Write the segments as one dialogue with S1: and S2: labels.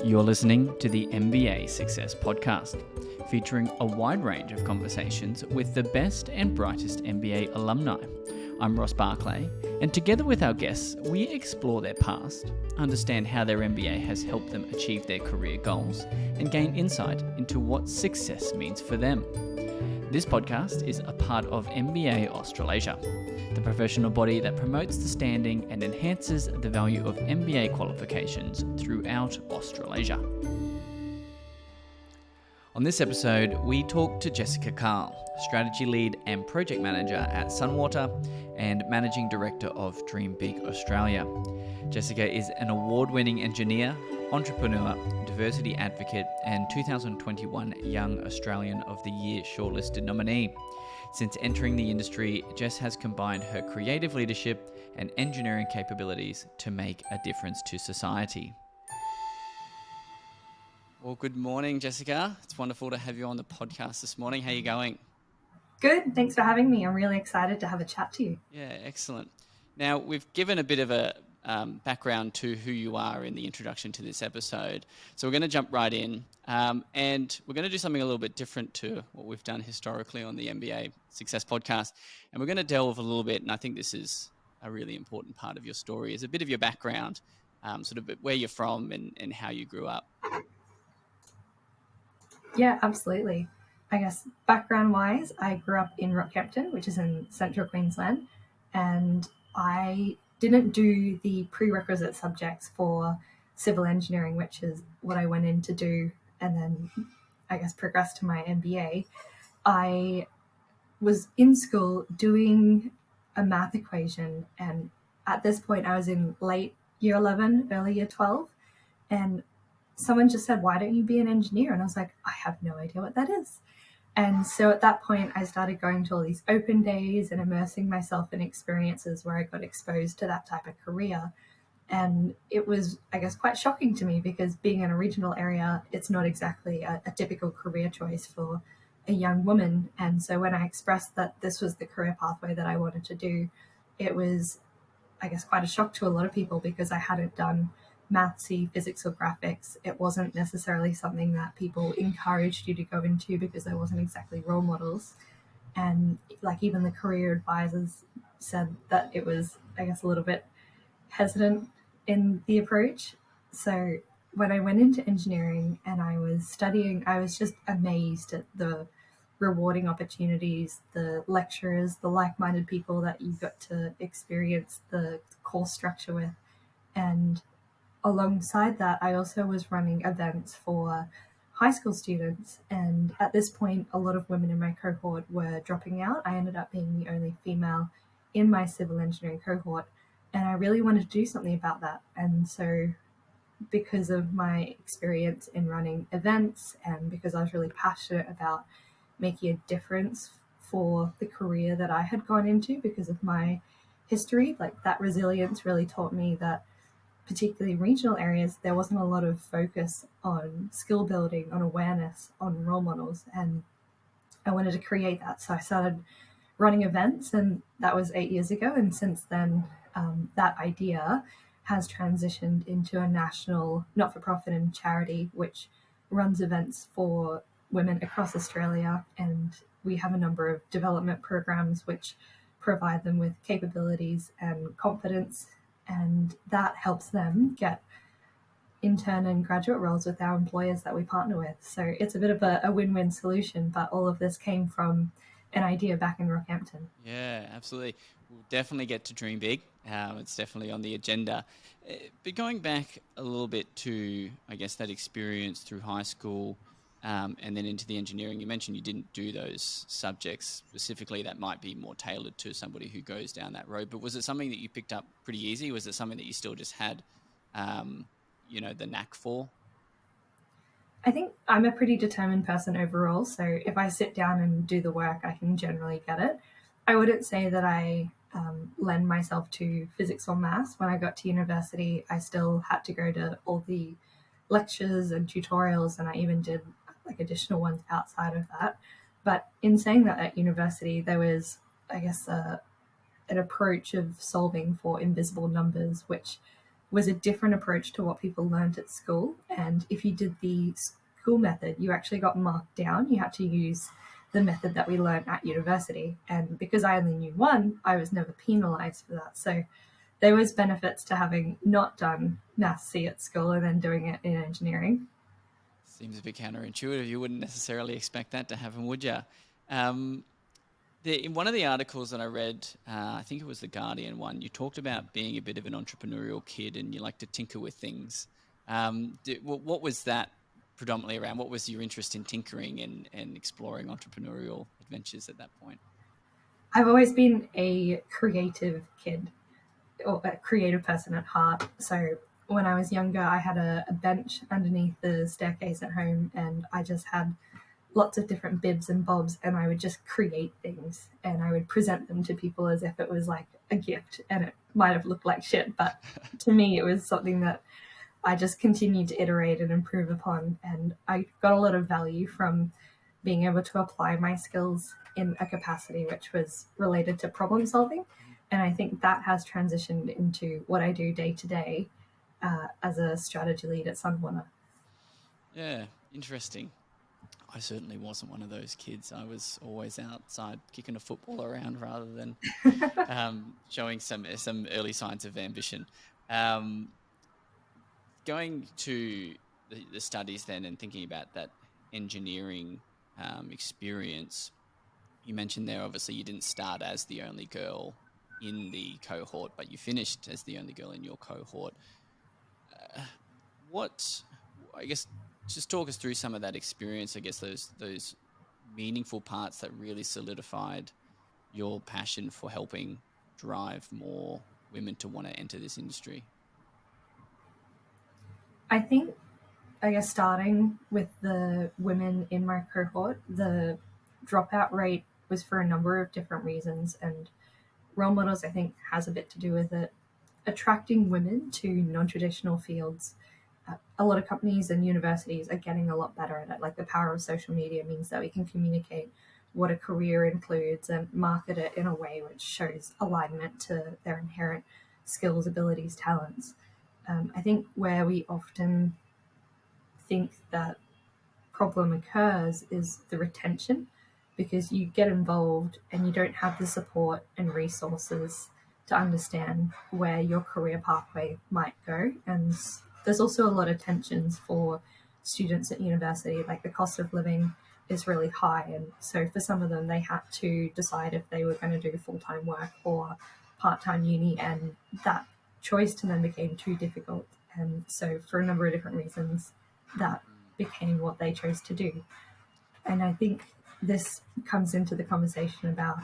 S1: You're listening to the MBA Success Podcast, featuring a wide range of conversations with the best and brightest MBA alumni. I'm Ross Barclay, and together with our guests, we explore their past, understand how their MBA has helped them achieve their career goals, and gain insight into what success means for them. This podcast is a part of MBA Australasia, the professional body that promotes the standing and enhances the value of MBA qualifications throughout Australasia. On this episode, we talk to Jessica Kahl, Strategy Lead and Project Manager at Sunwater and Managing Director of Dream Big Australia. Jessica is an award-winning engineer, entrepreneur, diversity advocate, and 2021 Young Australian of the Year shortlisted nominee. Since entering the industry, Jess has combined her creative leadership and engineering capabilities to make a difference to society. Well, good morning, Jessica. It's wonderful to have you on the podcast this morning. How are you going?
S2: Good. Thanks for having me. I'm really excited to have a chat to you.
S1: Yeah, excellent. Now, we've given a bit of a background to who you are in the introduction to this episode. So we're going to jump right in and we're going to do something a little bit different to what we've done historically on the MBA Success Podcast. And we're going to delve a little bit, and I think this is a really important part of your story, is a bit of your background, sort of where you're from and how you grew up.
S2: Yeah, absolutely. I guess background-wise, I grew up in Rockhampton, which is in central Queensland, and I didn't do the prerequisite subjects for civil engineering, which is what I went in to do, and then I guess progressed to my MBA. I was in school doing a math equation, and at this point I was in late year 11, early year 12, and someone just said, "Why don't you be an engineer?" And I was like, I have no idea what that is. And so at that point, I started going to all these open days and immersing myself in experiences where I got exposed to that type of career. And it was, I guess, quite shocking to me because being in a regional area, it's not exactly a typical career choice for a young woman. And so when I expressed that this was the career pathway that I wanted to do, it was, I guess, quite a shock to a lot of people because I hadn't done mathsy, physics or graphics. It wasn't necessarily something that people encouraged you to go into because there wasn't exactly role models. And like even the career advisors said that it was, I guess, a little bit hesitant in the approach. So when I went into engineering and I was studying, I was just amazed at the rewarding opportunities, the lecturers, the like-minded people that you got to experience the course structure with. And alongside that, I also was running events for high school students. And at this point, a lot of women in my cohort were dropping out. I ended up being the only female in my civil engineering cohort. And I really wanted to do something about that. And so because of my experience in running events and because I was really passionate about making a difference for the career that I had gone into because of my history, like that resilience really taught me that particularly regional areas, there wasn't a lot of focus on skill building, on awareness, on role models. And I wanted to create that. So I started running events, and that was 8 years ago. And since then, that idea has transitioned into a national not-for-profit and charity, which runs events for women across Australia. And we have a number of development programs which provide them with capabilities and confidence, and that helps them get intern and graduate roles with our employers that we partner with. So it's a bit of a win-win solution, but all of this came from an idea back in Rockhampton.
S1: Yeah, absolutely. We'll definitely get to Dream Big. It's definitely on the agenda. But going back a little bit to, I guess, that experience through high school and then into the engineering, you mentioned you didn't do those subjects specifically. That might be more tailored to somebody who goes down that road. But was it something that you picked up pretty easy? Was it something that you still just had, the knack for?
S2: I think I'm a pretty determined person overall. So if I sit down and do the work, I can generally get it. I wouldn't say that I lend myself to physics or maths. When I got to university, I still had to go to all the lectures and tutorials, and I even did like additional ones outside of that. But in saying that, at university, there was, I guess, an approach of solving for invisible numbers, which was a different approach to what people learned at school. And if you did the school method, you actually got marked down. You had to use the method that we learned at university. And because I only knew one, I was never penalized for that. So there was benefits to having not done Maths C at school and then doing it in engineering.
S1: Seems a bit counterintuitive. You wouldn't necessarily expect that to happen, would you? Um, in one of the articles that I read, I think it was the Guardian one, you talked about being a bit of an entrepreneurial kid and you like to tinker with things. What was that predominantly around? What was your interest in tinkering and exploring entrepreneurial adventures at that point?
S2: I've always been a creative kid or a creative person at heart. So when I was younger, I had a bench underneath the staircase at home, and I just had lots of different bibs and bobs, and I would just create things and I would present them to people as if it was like a gift, and it might have looked like shit, but to me it was something that I just continued to iterate and improve upon, and I got a lot of value from being able to apply my skills in a capacity which was related to problem solving. And I think that has transitioned into what I do day to day as a strategy lead at Sun Warner.
S1: Yeah, interesting. I certainly wasn't one of those kids. I was always outside kicking a football around rather than showing some early signs of ambition. Um, Going to the studies then and thinking about that engineering experience, you mentioned there obviously you didn't start as the only girl in the cohort, but you finished as the only girl in your cohort. Uh, what, I guess, just talk us through some of that experience. I guess those meaningful parts that really solidified your passion for helping drive more women to want to enter this industry.
S2: I think, I guess, starting with the women in my cohort, the dropout rate was for a number of different reasons, and role models, I think, has a bit to do with it. Attracting women to non-traditional fields, a lot of companies and universities are getting a lot better at it. Like, the power of social media means that we can communicate what a career includes and market it in a way which shows alignment to their inherent skills, abilities, talents. I think where we often think that problem occurs is the retention, because you get involved and you don't have the support and resources to understand where your career pathway might go. And there's also a lot of tensions for students at university, like the cost of living is really high. And so for some of them, they had to decide if they were going to do full-time work or part-time uni, and that choice to them became too difficult. And so for a number of different reasons, that became what they chose to do. And I think this comes into the conversation about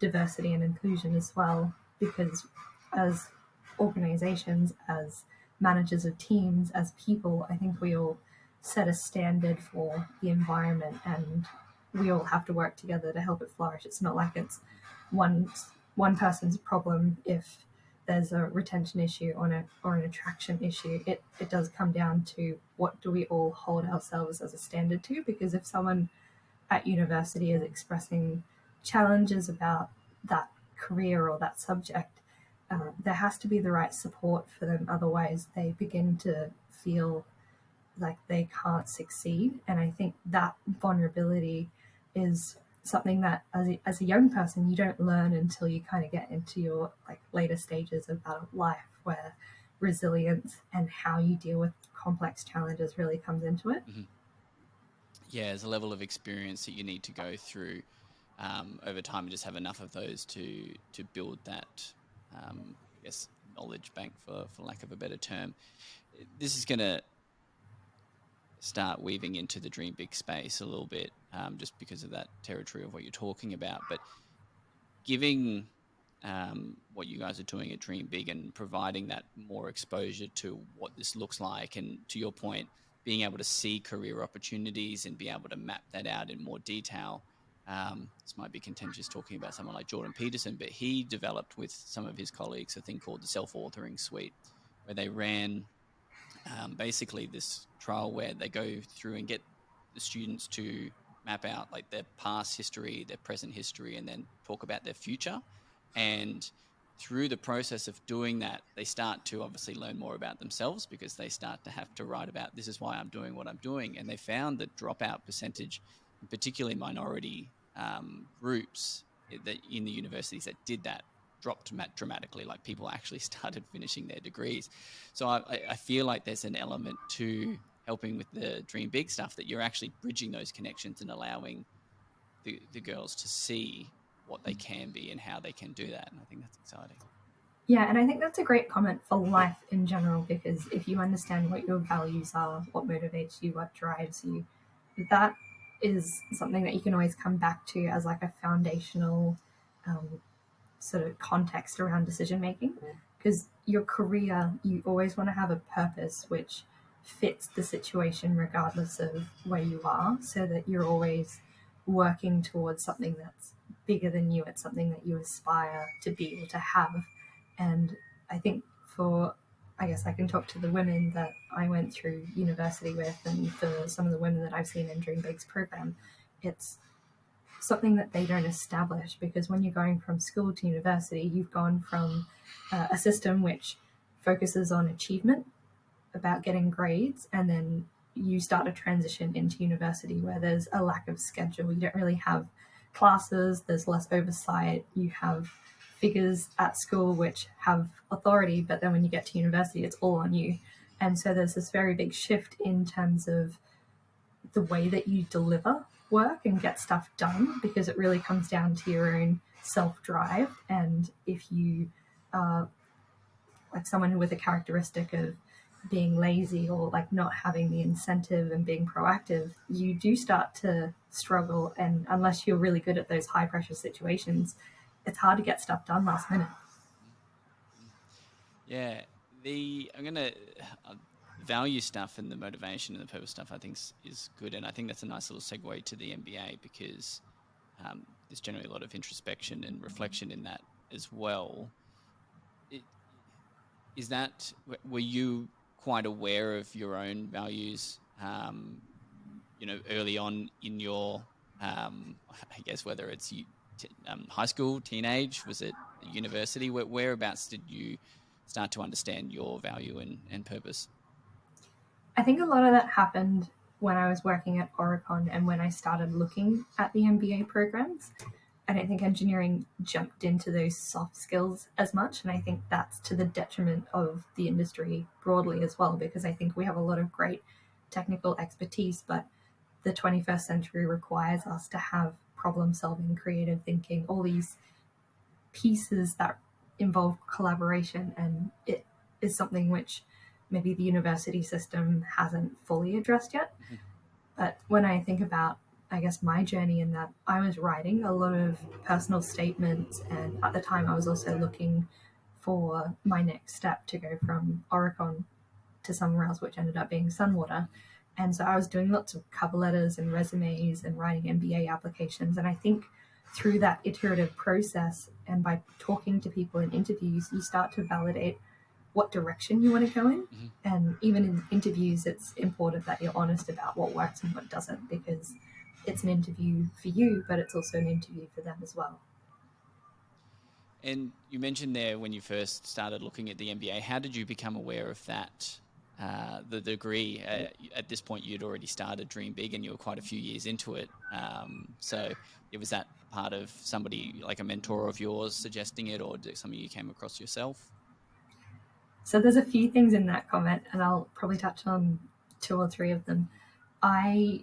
S2: diversity and inclusion as well, because as organizations, as managers of teams, as people, I think we all set a standard for the environment, and we all have to work together to help it flourish. It's not like it's one one person's problem if there's a retention issue or an attraction issue. It does come down to what do we all hold ourselves as a standard to, because if someone at university is expressing challenges about that career or that subject, there has to be the right support for them. Otherwise, they begin to feel like they can't succeed. And I think that vulnerability is something that as a young person you don't learn until you kind of get into your like later stages of adult life, where resilience and how you deal with complex challenges really comes into it.
S1: Mm-hmm. Yeah, there's a level of experience that you need to go through over time and just have enough of those to build that, I guess, knowledge bank for lack of a better term. This is going to start weaving into the dream big space a little bit, just because of that territory of what you're talking about. But giving what you guys are doing at Dream Big and providing that more exposure to what this looks like, and to your point, being able to see career opportunities and be able to map that out in more detail. This might be contentious talking about someone like Jordan Peterson, but he developed with some of his colleagues a thing called the self-authoring suite, where they ran basically this trial where they go through and get the students to map out like their past history, their present history, and then talk about their future. And through the process of doing that, they start to obviously learn more about themselves because they start to have to write about, this is why I'm doing what I'm doing. And they found that dropout percentage, particularly minority groups that in the universities that did that, dropped dramatically. Like people actually started finishing their degrees. So I feel like there's an element to helping with the dream big stuff, that you're actually bridging those connections and allowing the girls to see what they can be and how they can do that. And I think that's exciting.
S2: Yeah, and I think that's a great comment for life in general, because if you understand what your values are, what motivates you, what drives you, that is something that you can always come back to as like a foundational um, sort of context around decision making. Because your career, you always want to have a purpose which fits the situation regardless of where you are, so that you're always working towards something that's bigger than you. It's something that you aspire to be able to have. And I think for, I guess I can talk to the women that I went through university with, and for some of the women that I've seen in Dream Big's program, it's something that they don't establish, because when you're going from school to university, you've gone from a system which focuses on achievement, about getting grades, and then you start to transition into university where there's a lack of schedule. You don't really have classes, there's less oversight, you have figures at school which have authority, but then when you get to university, it's all on you. And so there's this very big shift in terms of the way that you deliver work and get stuff done, because it really comes down to your own self-drive. And if you are like someone with a characteristic of being lazy, or like not having the incentive and being proactive, you do start to struggle. And unless you're really good at those high pressure situations, it's hard to get stuff done last minute.
S1: Yeah, I'm gonna value stuff and the motivation and the purpose stuff, I think is good, and I think that's a nice little segue to the MBA, because there's generally a lot of introspection and reflection in that as well. It, is that, were you quite aware of your own values, early on in your, I guess, whether it's high school, teenage, was it university? Whereabouts did you start to understand your value and purpose?
S2: I think a lot of that happened when I was working at Oricon and when I started looking at the MBA programs. I don't think engineering jumped into those soft skills as much. And I think that's to the detriment of the industry broadly as well, because I think we have a lot of great technical expertise, but the 21st century requires us to have problem solving, creative thinking, all these pieces that involve collaboration. And it is something which maybe the university system hasn't fully addressed yet.
S1: Mm-hmm.
S2: But when I think about, I guess, my journey in that, I was writing a lot of personal statements. And at the time, I was also looking for my next step to go from Oricon to somewhere else, which ended up being Sunwater. And so I was doing lots of cover letters and resumes and writing MBA applications. And I think through that iterative process and by talking to people in interviews, you start to validate what direction you want to go in.
S1: Mm-hmm.
S2: And even in interviews, it's important that you're honest about what works and what doesn't, because it's an interview for you, but it's also an interview for them as well.
S1: And you mentioned there when you first started looking at the MBA, how did you become aware of that? The degree, at this point, you'd already started Dream Big and you were quite a few years into it. So was that part of somebody, like a mentor of yours, suggesting it, or something you came across yourself?
S2: So there's a few things in that comment, and I'll probably touch on two or three of them. I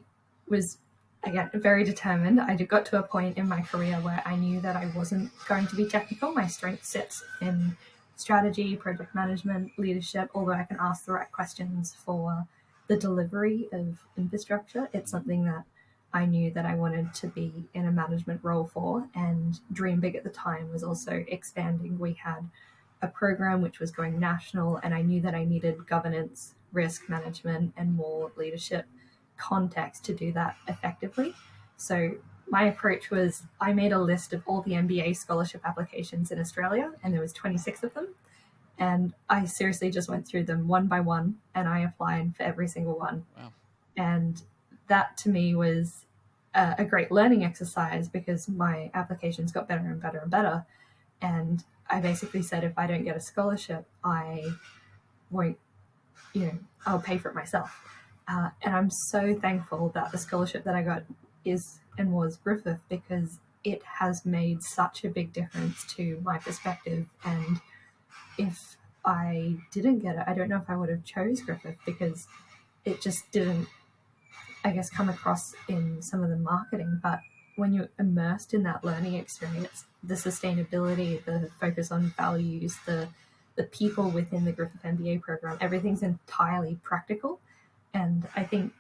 S2: was, again, very determined. I got to a point in my career where I knew that I wasn't going to be technical. My strength sits in strategy, project management, leadership, although I can ask the right questions for the delivery of infrastructure. It's something that I knew that I wanted to be in a management role for, and Dream Big at the time was also expanding. We had a program which was going national, and I knew that I needed governance, risk management, and more leadership context to do that effectively. So my approach was, I made a list of all the MBA scholarship applications in Australia, and there was 26 of them. And I seriously just went through them one by one, and I applied for every single one.
S1: Wow.
S2: And that to me was a great learning exercise, because my applications got better and better and better. And I basically said, if I don't get a scholarship, I won't, I'll pay for it myself. And I'm so thankful that the scholarship that I got is and was Griffith, because it has made such a big difference to my perspective. And if I didn't get it, I don't know if I would have chose Griffith, because it just didn't, I guess, come across in some of the marketing. But when you're immersed in that learning experience, the sustainability, the focus on values, the people within the Griffith MBA program, everything's entirely practical. And I think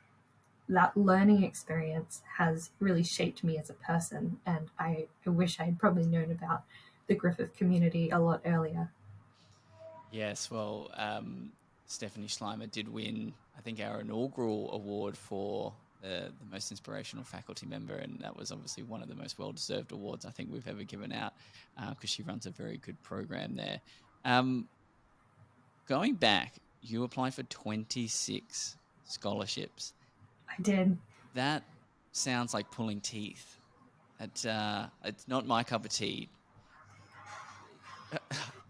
S2: that learning experience has really shaped me as a person. And I wish I'd probably known about the Griffith community a lot earlier.
S1: Yes, well, Stephanie Schleimer did win, I think, our inaugural award for the most inspirational faculty member, and that was obviously one of the most well-deserved awards I think we've ever given out, because she runs a very good program there. Going back, you applied for 26 scholarships.
S2: I did.
S1: That sounds like pulling teeth. It's not my cup of tea.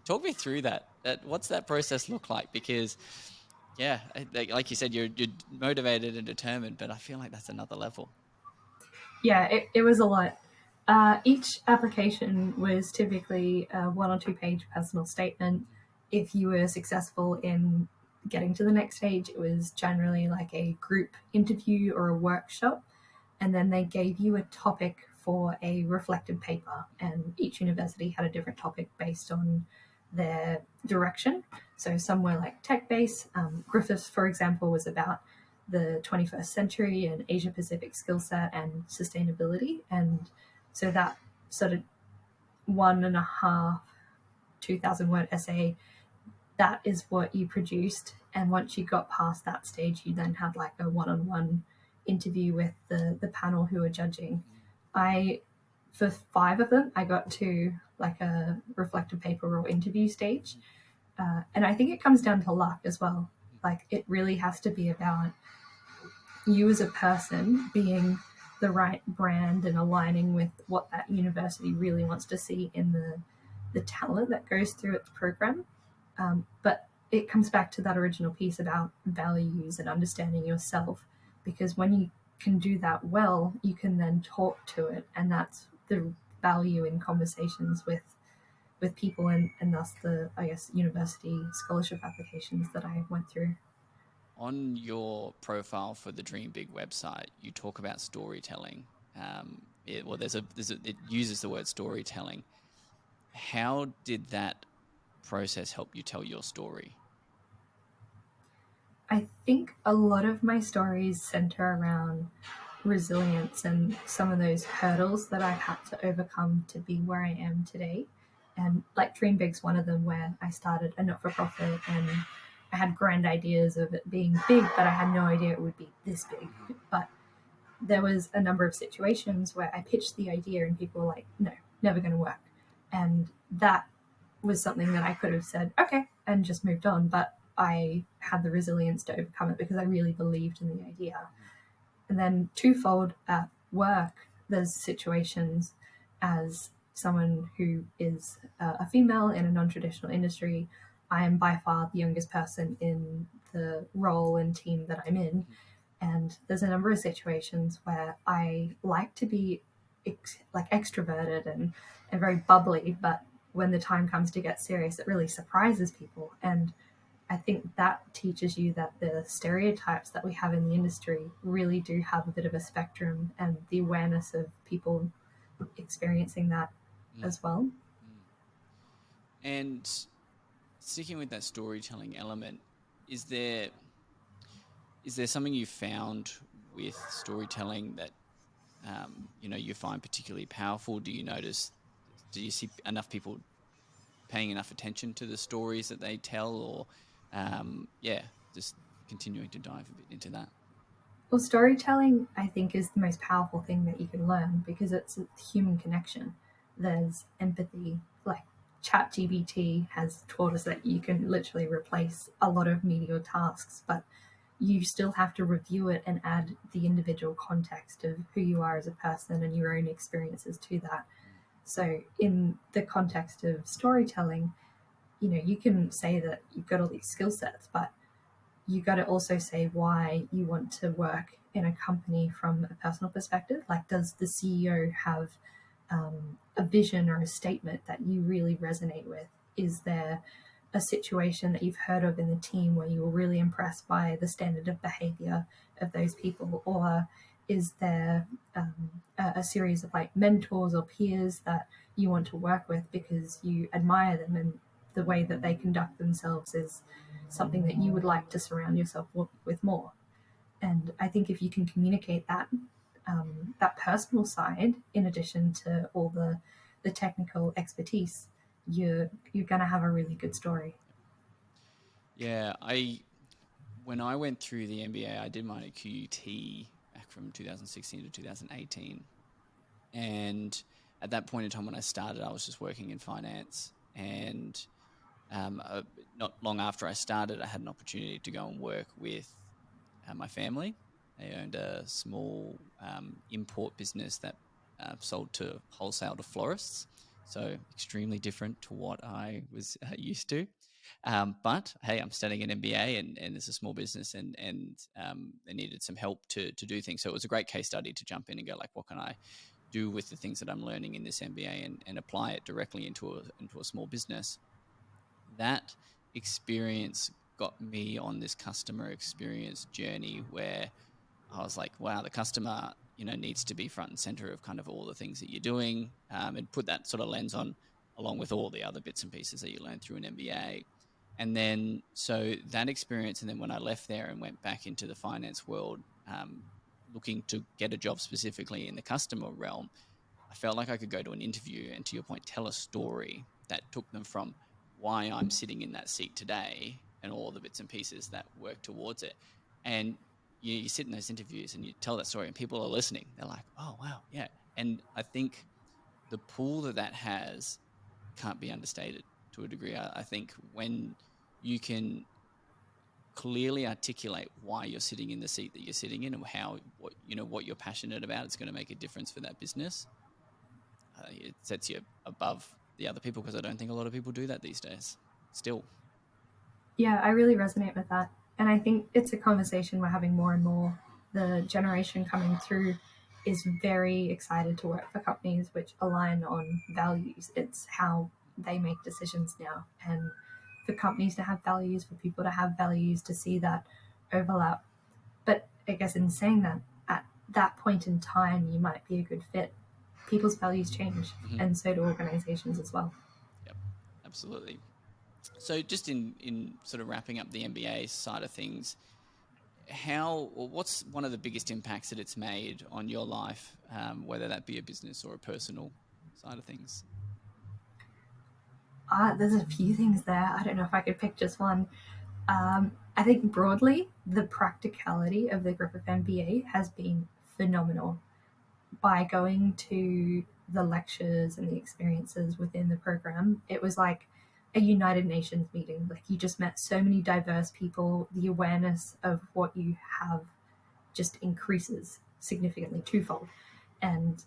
S1: Talk me through that. What's that process look like? Because, yeah, like you said, you're motivated and determined, but I feel like that's another level.
S2: Yeah, it was a lot. Each application was typically a 1 or 2 page personal statement. If you were successful in getting to the next stage, it was generally like a group interview or a workshop. And then they gave you a topic for a reflected paper. And each university had a different topic based on their direction. So some were like tech-based. Griffiths, for example, was about the 21st century and Asia Pacific skill set and sustainability. And so that sort of 1.5, 2,000 word essay, that is what you produced. And once you got past that stage, you then had like a one-on-one interview with the panel who were judging. For 5 of them, I got to like a reflective paper or interview stage. And I think it comes down to luck as well. Like, it really has to be about you as a person being the right brand and aligning with what that university really wants to see in the talent that goes through its program. But it comes back to that original piece about values and understanding yourself, because when you can do that well, you can then talk to it, and that's the value in conversations with people, and thus the, I guess, university scholarship applications that I went through.
S1: On your profile for the Dream Big website, you talk about storytelling. It uses the word storytelling. How did that process help you tell your story?
S2: I think a lot of my stories center around resilience and some of those hurdles that I've had to overcome to be where I am today. And like Dream Big's one of them, where I started a not-for-profit and I had grand ideas of it being big, but I had no idea it would be this big. But there was a number of situations where I pitched the idea and people were like, no, never going to work. And that was something that I could have said, okay, and just moved on. But I had the resilience to overcome it because I really believed in the idea. And then twofold at work, there's situations as someone who is a female in a non-traditional industry. I am by far the youngest person in the role and team that I'm in. And there's a number of situations where I like to be extroverted and very bubbly, but when the time comes to get serious, it really surprises people. And I think that teaches you that the stereotypes that we have in the industry really do have a bit of a spectrum, and the awareness of people experiencing that as well.
S1: And sticking with that storytelling element, is there something you found with storytelling that you find particularly powerful? Do you see enough people paying enough attention to the stories that they tell, or just continuing to dive a bit into that?
S2: Well, storytelling, I think, is the most powerful thing that you can learn, because it's a human connection. There's empathy. Like, ChatGPT has taught us that you can literally replace a lot of menial tasks, but you still have to review it and add the individual context of who you are as a person and your own experiences to that. So, in the context of storytelling, you can say that you've got all these skill sets, but you got to also say why you want to work in a company from a personal perspective. Like, does the CEO have a vision or a statement that you really resonate with? Is there a situation that you've heard of in the team where you were really impressed by the standard of behavior of those people? Or is there a series of like mentors or peers that you want to work with because you admire them and the way that they conduct themselves is something that you would like to surround yourself with more? And I think if you can communicate that personal side in addition to all the technical expertise, you're going to have a really good story.
S1: Yeah, I when I went through the MBA, I did my QUT back from 2016 to 2018. And at that point in time when I started, I was just working in finance. And not long after I started, I had an opportunity to go and work with my family. They owned a small import business that sold to wholesale to florists. So extremely different to what I was used to. But hey, I'm studying an MBA and it's a small business and they needed some help to do things. So it was a great case study to jump in and go like, what can I do with the things that I'm learning in this MBA and apply it directly into a small business. That experience got me on this customer experience journey where I was like, wow, the customer, needs to be front and center of kind of all the things that you're doing, and put that sort of lens on along with all the other bits and pieces that you learn through an MBA. And then, so that experience, and then when I left there and went back into the finance world, looking to get a job specifically in the customer realm, I felt like I could go to an interview and, to your point, tell a story that took them from why I'm sitting in that seat today and all the bits and pieces that work towards it. And you sit in those interviews and you tell that story, and people are listening. They're like, "Oh, wow, yeah." And I think the pull that has can't be understated to a degree. I think when you can clearly articulate why you're sitting in the seat that you're sitting in and how what you're passionate about, it's going to make a difference for that business. It sets you above the other people because I don't think a lot of people do that these days. Still,
S2: Yeah, I really resonate with that. And I think it's a conversation we're having more and more. The generation coming through is very excited to work for companies which align on values. It's how they make decisions now. And for companies to have values, for people to have values, to see that overlap. But I guess in saying that, at that point in time, you might be a good fit. People's values change,
S1: mm-hmm.
S2: and so do organizations as well.
S1: Yep, absolutely. So, just in sort of wrapping up the MBA side of things, how or what's one of the biggest impacts that it's made on your life, whether that be a business or a personal side of things?
S2: There's a few things there. I don't know if I could pick just one. I think broadly, the practicality of the group of MBA has been phenomenal. By going to the lectures and the experiences within the program, it was like a United Nations meeting. Like, you just met so many diverse people. The awareness of what you have just increases significantly, twofold. And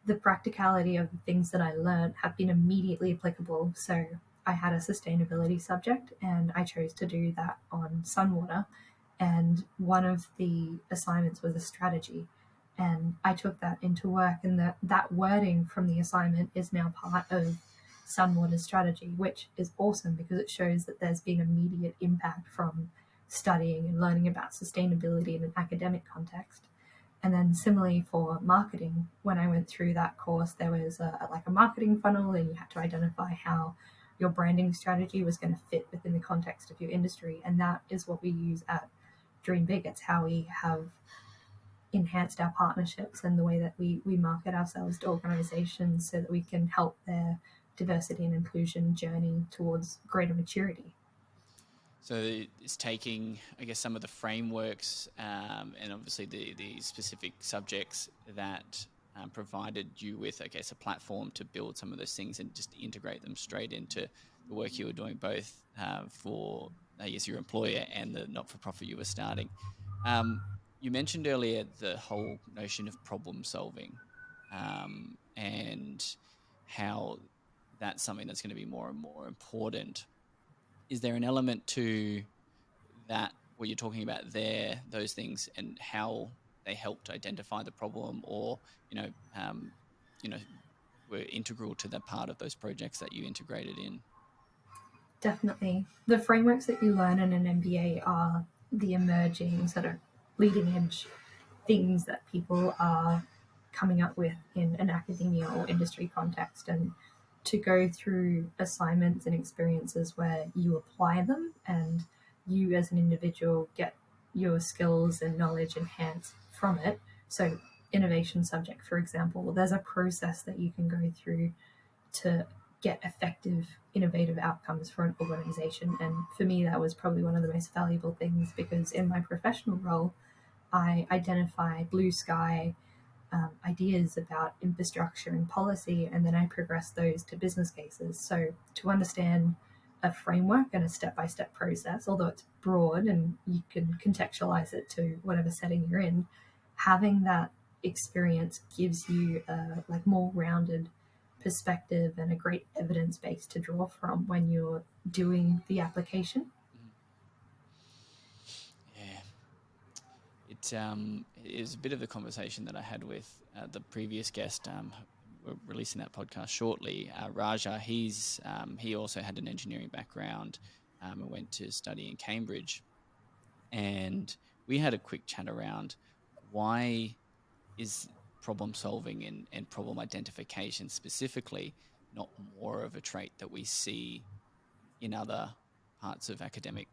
S2: the practicality of the things that I learned have been immediately applicable. So I had a sustainability subject and I chose to do that on Sunwater. And one of the assignments was a strategy. And I took that into work, and that wording from the assignment is now part of Sunwater's strategy, which is awesome because it shows that there's been immediate impact from studying and learning about sustainability in an academic context. And then similarly for marketing, when I went through that course, there was like a marketing funnel, and you had to identify how your branding strategy was going to fit within the context of your industry. And that is what we use at Dream Big. It's how we have enhanced our partnerships and the way that we market ourselves to organizations so that we can help their diversity and inclusion journey towards greater maturity.
S1: So it's taking, I guess, some of the frameworks and obviously the specific subjects that provided you with, I guess, a platform to build some of those things and just integrate them straight into the work you were doing, both for, I guess, your employer and the not-for-profit you were starting. Um, you mentioned earlier the whole notion of problem solving, and how that's something that's going to be more and more important. Is there an element to that what you're talking about there, those things, and how they helped identify the problem, or um, you know, were integral to that part of those projects that you integrated in?
S2: Definitely. The frameworks that you learn in an MBA are the emerging sort of leading edge things that people are coming up with in an academia or industry context, and to go through assignments and experiences where you apply them and you as an individual get your skills and knowledge enhanced from it. So innovation subject, for example, there's a process that you can go through to get effective, innovative outcomes for an organization. And for me, that was probably one of the most valuable things, because in my professional role, I identify blue sky ideas about infrastructure and policy, and then I progress those to business cases. So to understand a framework and a step-by-step process, although it's broad and you can contextualize it to whatever setting you're in, having that experience gives you a more rounded perspective and a great evidence base to draw from when you're doing the application.
S1: Yeah, it was a bit of the conversation that I had with the previous guest. We're releasing that podcast shortly. Raja, he also had an engineering background and went to study in Cambridge, and we had a quick chat around why is problem solving and problem identification specifically not more of a trait that we see in other parts of academic,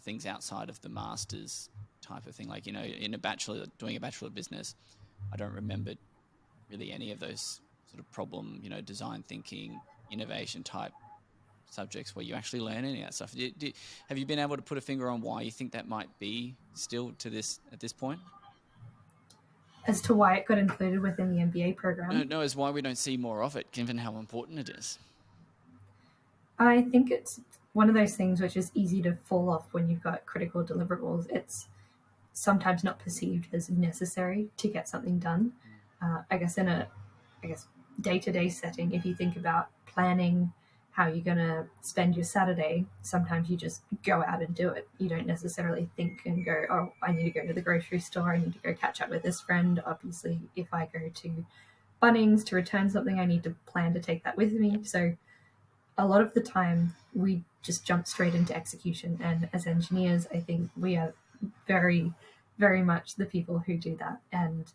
S1: things outside of the master's type of thing. Like, in doing a bachelor of business, I don't remember really any of those sort of problem, design thinking, innovation type subjects where you actually learn any of that stuff. Have you been able to put a finger on why you think that might be still at this point?
S2: As to why it got included within the MBA program,
S1: No, is why we don't see more of it, given how important it is.
S2: I think it's one of those things which is easy to fall off when you've got critical deliverables. It's sometimes not perceived as necessary to get something done. I guess in a day-to-day setting, if you think about planning how you're going to spend your Saturday, sometimes you just go out and do it. You don't necessarily think and go, oh, I need to go to the grocery store, I need to go catch up with this friend. Obviously, if I go to Bunnings to return something, I need to plan to take that with me. So a lot of the time we just jump straight into execution, and as engineers, I think we are very, very much the people who do that. And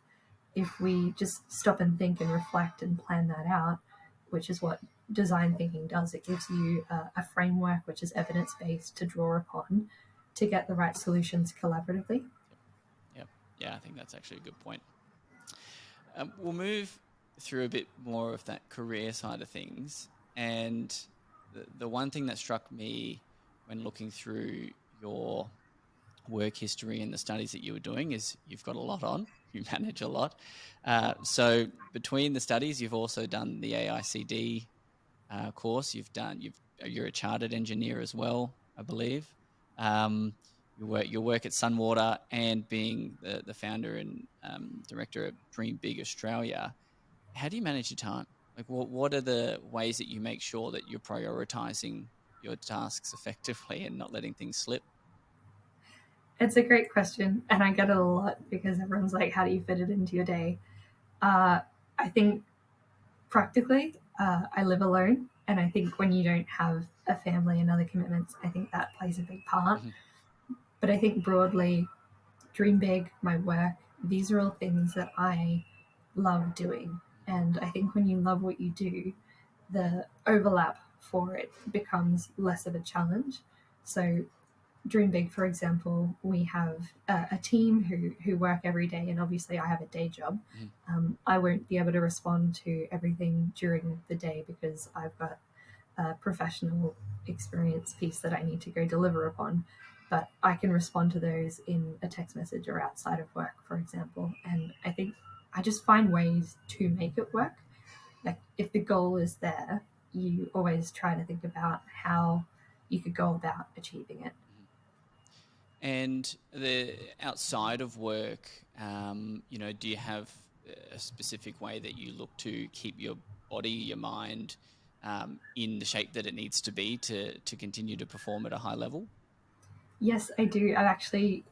S2: if we just stop and think and reflect and plan that out, which is what design thinking does, it gives you a framework which is evidence-based to draw upon to get the right solutions collaboratively.
S1: Yep. Yeah, I think that's actually a good point. We'll move through a bit more of that career side of things. And the one thing that struck me when looking through your work history and the studies that you were doing is you've got a lot on. You manage a lot. So between the studies, you've also done the AICD course. You're a chartered engineer as well, I believe. Your work at Sunwater and being the founder and director of Dream Big Australia. How do you manage your time? Like, what are the ways that you make sure that you're prioritizing your tasks effectively and not letting things slip?
S2: It's a great question, and I get it a lot because everyone's like, how do you fit it into your day? I think practically, I live alone, and I think when you don't have a family and other commitments, I think that plays a big part.
S1: Mm-hmm.
S2: But I think broadly, dream big, my work, these are all things that I love doing. And I think when you love what you do, the overlap for it becomes less of a challenge. So Dream Big, for example, we have a team who work every day, and obviously I have a day job.
S1: Mm-hmm.
S2: I won't be able to respond to everything during the day because I've got a professional experience piece that I need to go deliver upon. But I can respond to those in a text message or outside of work, for example. And I think I just find ways to make it work. Like if the goal is there, you always try to think about how you could go about achieving it.
S1: And the outside of work, do you have a specific way that you look to keep your body, your mind in the shape that it needs to be to continue to perform at a high level?
S2: Yes, I do. I've actually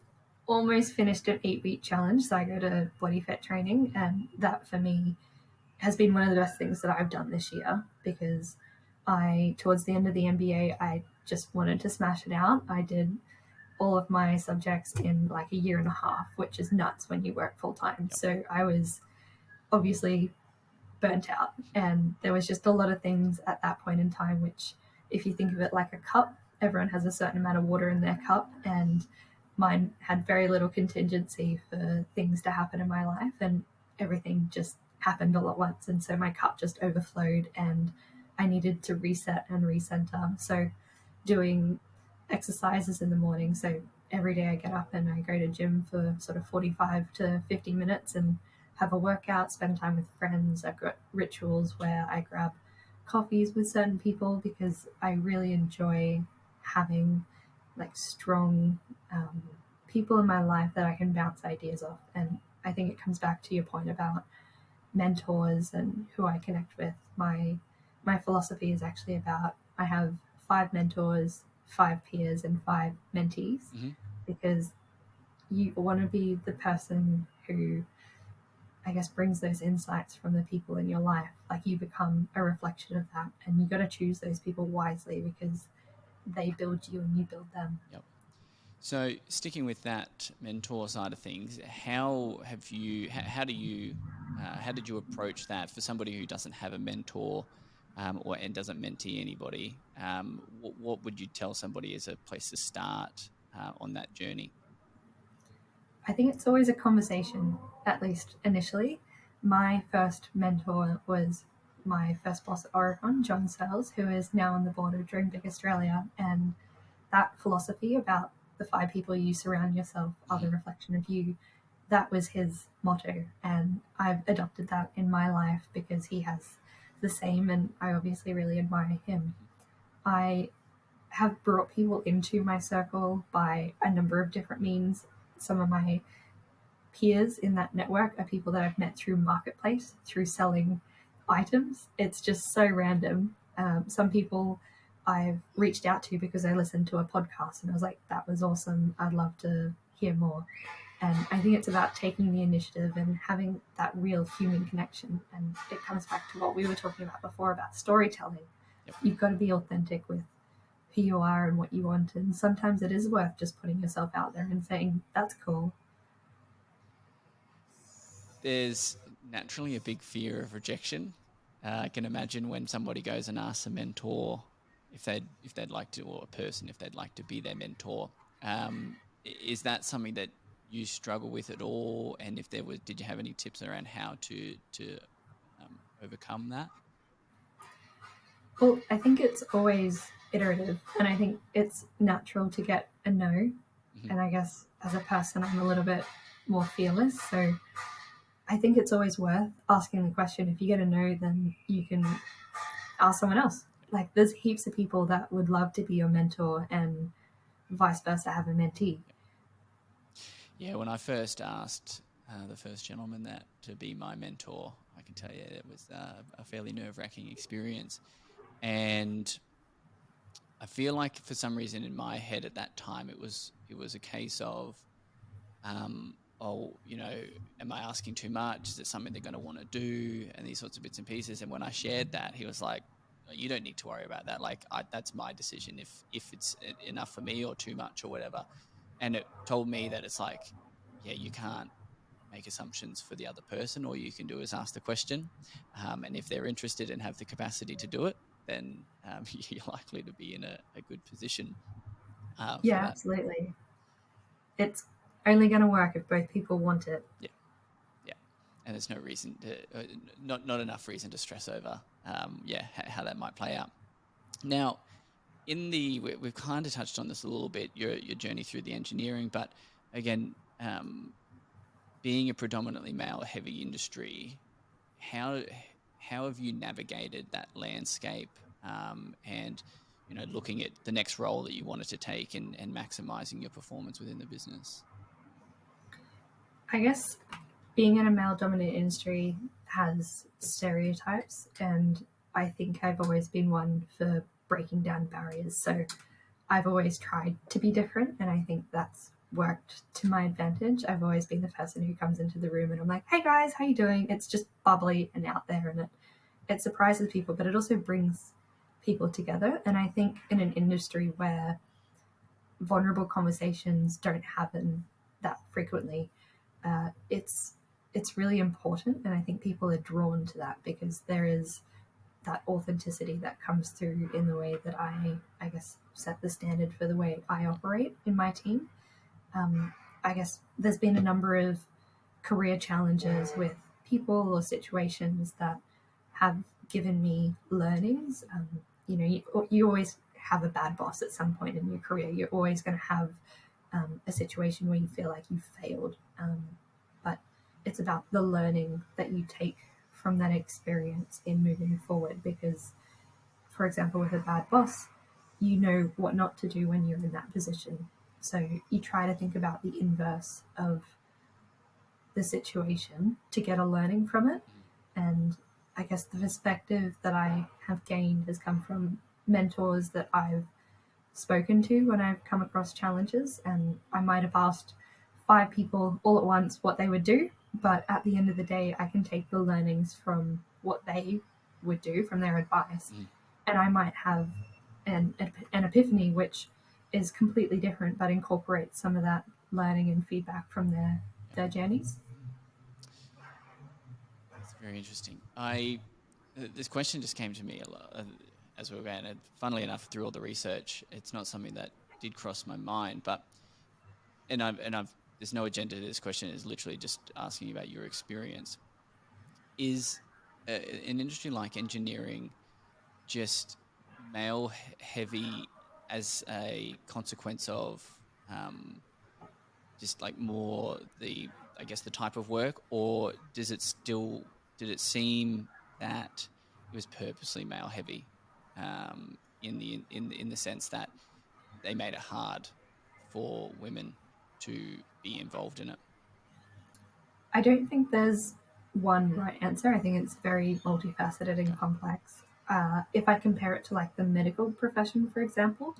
S2: almost finished an 8-week challenge. So I go to body fit training, and that for me has been one of the best things that I've done this year because towards the end of the MBA, I just wanted to smash it out. I did all of my subjects in like a year and a half, which is nuts when you work full time.
S1: Yep.
S2: So I was obviously burnt out. And there was just a lot of things at that point in time, which, if you think of it like a cup, everyone has a certain amount of water in their cup. And mine had very little contingency for things to happen in my life. And everything just happened all at once. And so my cup just overflowed and I needed to reset and recenter. So doing exercises in the morning. So every day I get up and I go to gym for sort of 45 to 50 minutes and have a workout, spend time with friends. I've got rituals where I grab coffees with certain people because I really enjoy having like strong people in my life that I can bounce ideas off. And I think it comes back to your point about mentors and who I connect with. My philosophy is actually about I have 5 mentors, 5 peers, and 5 mentees
S1: Mm-hmm.
S2: because you want to be the person who I guess brings those insights from the people in your life. Like you become a reflection of that, and you got to choose those people wisely because they build you and you build them.
S1: Yep. So sticking with that mentor side of things, how have you? How do you? How did you approach that for somebody who doesn't have a mentor, or and doesn't mentee anybody? What would you tell somebody as a place to start on that journey?
S2: I think it's always a conversation, at least initially. My first mentor was my first boss at Oregon, John Searles, who is now on the board of Dream Big Australia. And that philosophy about the 5 people you surround yourself are the
S1: Mm-hmm.
S2: reflection of you, that was his motto. And I've adopted that in my life because he has the same, and I obviously really admire him. I have brought people into my circle by a number of different means. Some of my peers in that network are people that I've met through Marketplace, through selling items. It's just so random. Some people I've reached out to because I listened to a podcast and I was like, that was awesome. I'd love to hear more. And I think it's about taking the initiative and having that real human connection. And it comes back to what we were talking about before about storytelling.
S1: Yep.
S2: You've got to be authentic with who you are and what you want. And sometimes it is worth just putting yourself out there and saying, that's cool.
S1: There's naturally a big fear of rejection. I can imagine when somebody goes and asks a mentor if they'd like to, or a person if they'd like to be their mentor. Is that something that you struggle with at all? And if there was, did you have any tips around how to overcome that?
S2: Well, I think it's always iterative, and I think it's natural to get a no.
S1: Mm-hmm.
S2: And I guess as a person, I'm a little bit more fearless. So I think it's always worth asking the question. If you get a no, then you can ask someone else. Like, there's heaps of people that would love to be your mentor, and vice versa, have a mentee.
S1: Yeah, when I first asked the first gentleman that to be my mentor, I can tell you it was a fairly nerve-wracking experience. And I feel like for some reason in my head at that time it was a case of oh, am I asking too much? Is it something they're going to want to do? And these sorts of bits and pieces. And when I shared that, he was like, "You don't need to worry about that. Like, that's my decision. If it's enough for me or too much or whatever." And it told me that it's like, yeah, you can't make assumptions for the other person. All you can do is ask the question, and if they're interested and have the capacity to do it, then you're likely to be in a good position for
S2: Yeah,
S1: that.
S2: absolutely. It's only going to work if both people want it.
S1: Yeah, yeah, and there's no reason to not enough reason to stress over yeah how that might play out. Now, we've kind of touched on this a little bit, your journey through the engineering, but again, being a predominantly male heavy industry, how how have you navigated that landscape, and looking at the next role that you wanted to take and maximizing your performance within the business?
S2: I guess being in a male-dominated industry has stereotypes, and I think I've always been one for breaking down barriers. So I've always tried to be different, and I think that's worked to my advantage. I've always been the person who comes into the room and I'm like, hey guys, how you doing? It's just bubbly and out there, and it surprises people, but it also brings people together. And I think in an industry where vulnerable conversations don't happen that frequently, it's really important, and I think people are drawn to that because there is that authenticity that comes through in the way that I guess set the standard for the way I operate in my team. I guess there's been a number of career challenges with people or situations that have given me learnings. You always have a bad boss at some point in your career. You're always going to have a situation where you feel like you failed. But it's about the learning that you take from that experience in moving forward. Because, for example, with a bad boss, you know what not to do when you're in that position. So you try to think about the inverse of the situation to get a learning from it. And I guess the perspective that I have gained has come from mentors that I've spoken to when I've come across challenges. And I might have asked 5 people all at once what they would do, but at the end of the day, I can take the learnings from what they would do, from their advice, and I might have an epiphany which is completely different but incorporates some of that learning and feedback from their journeys.
S1: That's very interesting. This question just came to me a lot as we were going. And funnily enough, through all the research, it's not something that did cross my mind. But I've there's no agenda to this question. It's literally just asking about your experience. Is an industry like engineering just male heavy as a consequence of um, just like more the I guess the type of work, or did it seem that it was purposely male heavy in the sense that they made it hard for women to be involved in it?
S2: I don't think there's one right answer. I think it's very multifaceted
S1: Okay.
S2: and complex. If I compare it to like the medical profession, for example,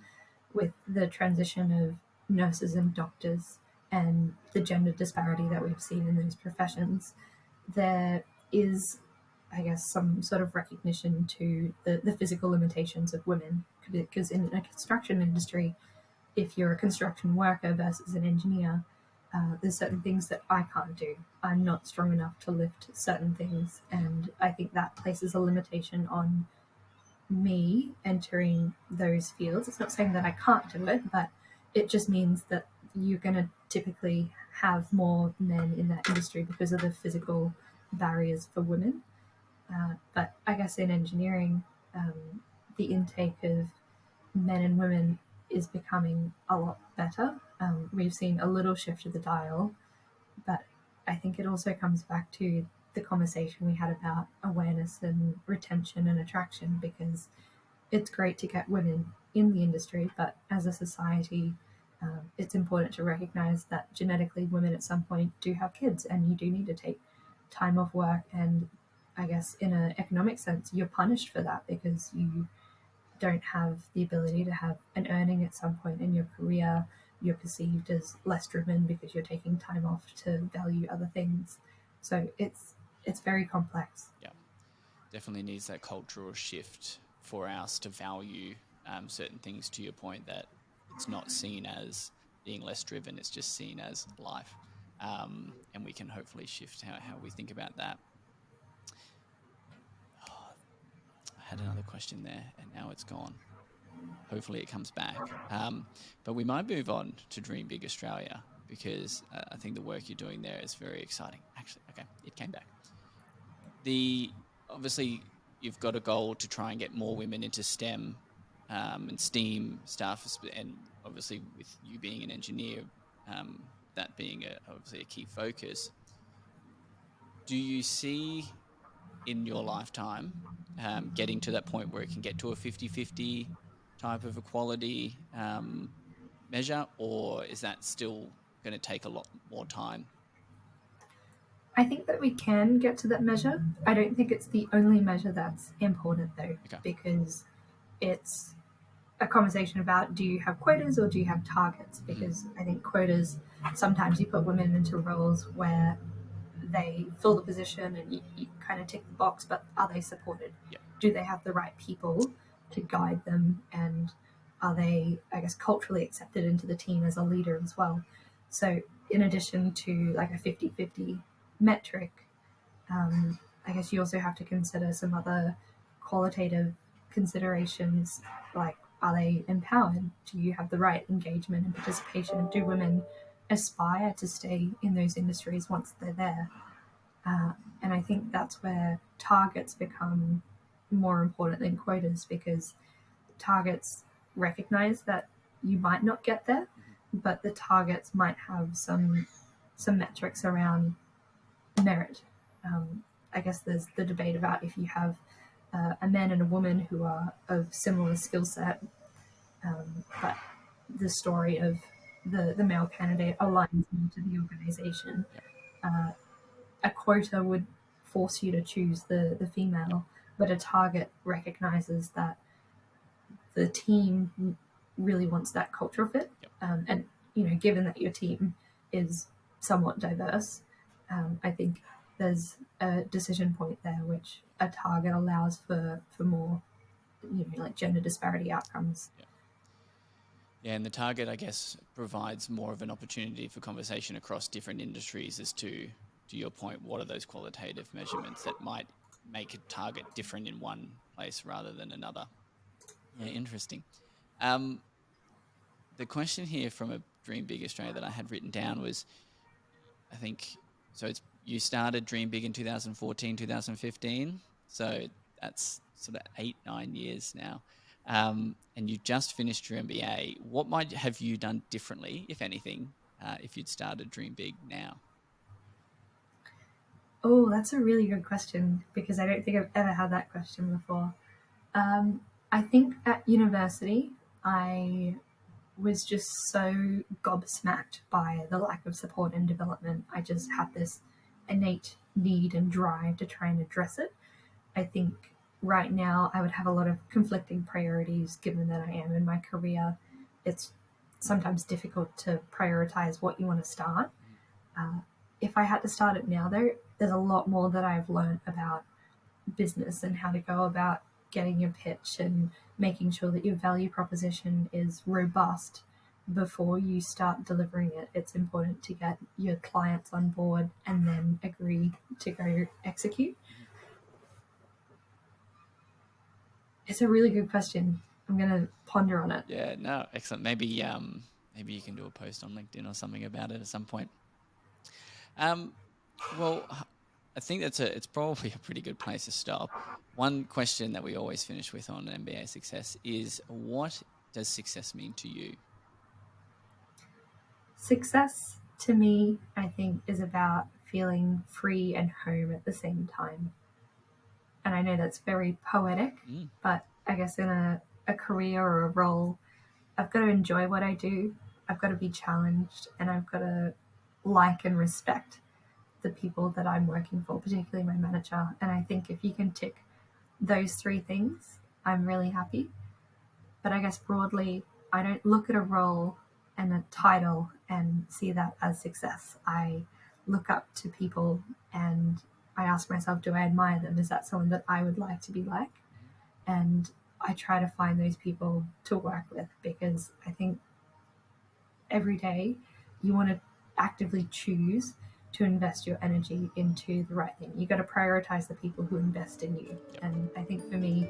S2: with the transition of nurses and doctors and the gender disparity that we've seen in those professions, there is, I guess, some sort of recognition to the physical limitations of women. Because in a construction industry, if you're a construction worker versus an engineer, there's certain things that I can't do. I'm not strong enough to lift certain things, and I think that places a limitation on me entering those fields. It's not saying that I can't do it, but it just means that you're going to typically have more men in that industry because of the physical barriers for women. But I guess in engineering, the intake of men and women is becoming a lot better. We've seen a little shift of the dial, but I think it also comes back to the conversation we had about awareness and retention and attraction, because it's great to get women in the industry, but as a society, it's important to recognize that genetically women at some point do have kids, and you do need to take time off work. And I guess in an economic sense, you're punished for that because you don't have the ability to have an earning at some point in your career. You're perceived as less driven because you're taking time off to value other things. So it's very complex.
S1: Yeah, definitely needs that cultural shift for us to value certain things. To your point, that it's not seen as being less driven; it's just seen as life, and we can hopefully shift how we think about that. Oh, I had another question there, and now it's gone. Hopefully, it comes back. But we might move on to Dream Big Australia because I think the work you're doing there is very exciting. Actually, okay, it came back. The Obviously you've got a goal to try and get more women into STEM and STEAM stuff, and obviously with you being an engineer, that being obviously a key focus. Do you see in your lifetime getting to that point where it can get to a 50-50 type of equality measure, or is that still going to take a lot more time?
S2: I think that we can get to that measure. I don't think it's the only measure that's important though, because it's a conversation about, do you have quotas or do you have targets? Because I think quotas, sometimes you put women into roles where they fill the position and you kind of tick the box, but are they supported? Do they have the right people to guide them? And are they, I guess, culturally accepted into the team as a leader as well? So in addition to like a 50-50 metric, I guess you also have to consider some other qualitative considerations, like, are they empowered? Do you have the right engagement and participation? Do women aspire to stay in those industries once they're there? And I think that's where targets become more important than quotas, because targets recognize that you might not get there, but the targets might have some metrics around merit. I guess there's the debate about if you have a man and a woman who are of similar skill set, but the story of the male candidate aligns more to the organization. A quota would force you to choose the female, but a target recognizes that the team really wants that cultural fit. And, given that your team is somewhat diverse, I think there's a decision point there which a target allows for more, like gender disparity outcomes.
S1: Yeah, and the target, I guess, provides more of an opportunity for conversation across different industries as to your point, what are those qualitative measurements that might make a target different in one place rather than another? Yeah, interesting. The question here from a Dream Big Australia that I had written down was, I think, so you started Dream Big in 2014, 2015. So that's sort of 8-9 years now. And you just finished your MBA. What might have you done differently, if anything, if you'd started Dream Big now?
S2: Oh, that's a really good question, because I don't think I've ever had that question before. I think at university, I was just so gobsmacked by the lack of support and development. I just had this innate need and drive to try and address it. I think right now I would have a lot of conflicting priorities given that I am in my career. It's sometimes difficult to prioritize what you want to start. If I had to start it now, though, there's a lot more that I've learned about business and how to go about getting your pitch and making sure that your value proposition is robust before you start delivering it. It's important to get your clients on board and then agree to go execute. It's a really good question. I'm going to ponder on it.
S1: Yeah, no, excellent. Maybe you can do a post on LinkedIn or something about it at some point. Well, I think it's probably a pretty good place to stop. One question that we always finish with on MBA success is, what does success mean to you?
S2: Success to me, I think, is about feeling free and home at the same time. And I know that's very poetic, but I guess in a career or a role, I've got to enjoy what I do. I've got to be challenged, and I've got to like and respect the people that I'm working for, particularly my manager. And I think if you can tick those three things, I'm really happy. But I guess broadly, I don't look at a role and a title and see that as success. I look up to people and I ask myself, do I admire them? Is that someone that I would like to be like? And I try to find those people to work with, because I think every day you want to actively choose to invest your energy into the right thing. You got to prioritize the people who invest in you. And I think for me,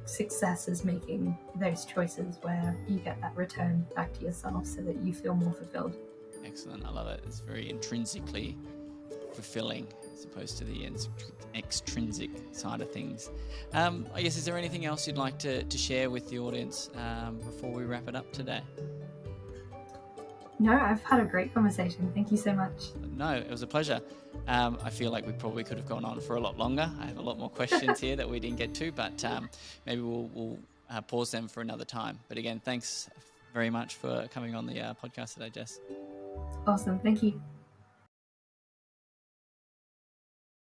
S2: success is making those choices where you get that return back to yourself so that you feel more fulfilled.
S1: Excellent. I love it. It's very intrinsically fulfilling as opposed to the extrinsic side of things. I guess, is there anything else you'd like to share with the audience before we wrap it up today?
S2: No, I've had a great conversation. Thank you so much.
S1: No, it was a pleasure. I feel like we probably could have gone on for a lot longer. I have a lot more questions here that we didn't get to, but maybe we'll pause them for another time. But again, thanks very much for coming on the podcast today, Jess.
S2: Awesome. Thank you.